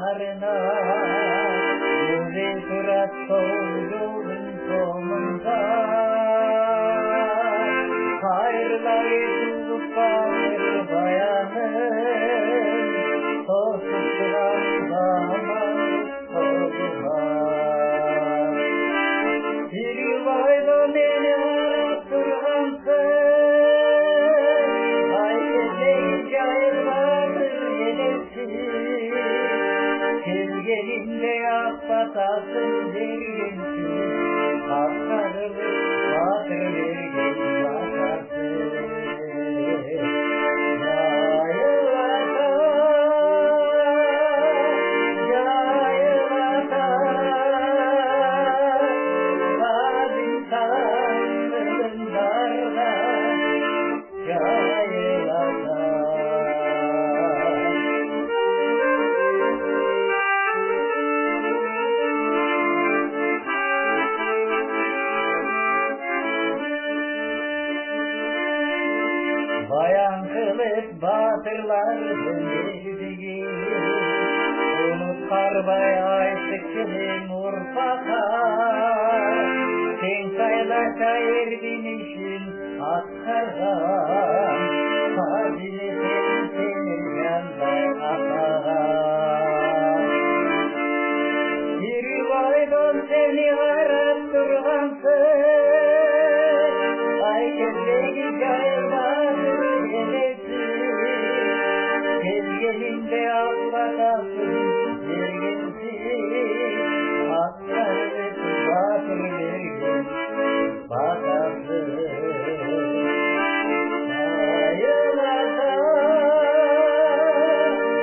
bağrına, yüzü surat solduğun sonunda. Hayırları tutar bayanın, sonsuzlar zaman olmaz. Bir yuvayla beni aratıransın, ayrıca vardır gelirsin. Sevgelinde yapmatasın derginsin, haklarını hatır vergin bakarsın. Bayan kılıp batırlar döndürdüğü, unutlar bayağı sıkılın Urfa'da. Sen kaylaça erdin işin aktardan, hazine senin yanda atar. Bir yuvaydan seni arattırgansın, ay gözleri gaybadır gelesin. Gelgelinde ağlatasın derginsin, hakları batır vergin bakarsın. Yayılata,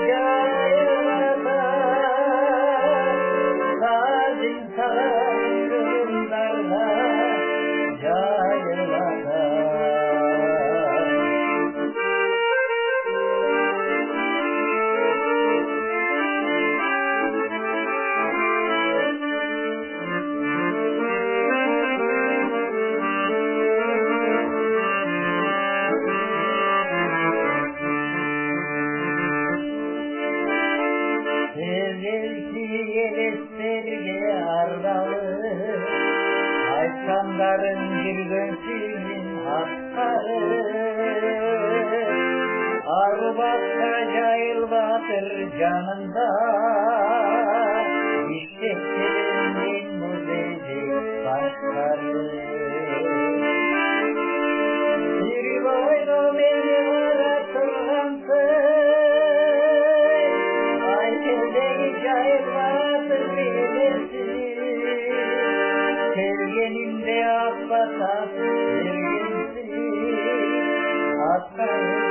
yayılata, sazin sarımlarla yayılata. Sevgilki yeleslerge ardalı, ayçanların bir dönsünün hakları. Arubakta cayılbatır canında, işte senin bu zevcik başları. Bir boyda beni aratıransın, ay kendini cayılbatır bilesin. Sevgeninde akbatasın, derginsin, hakları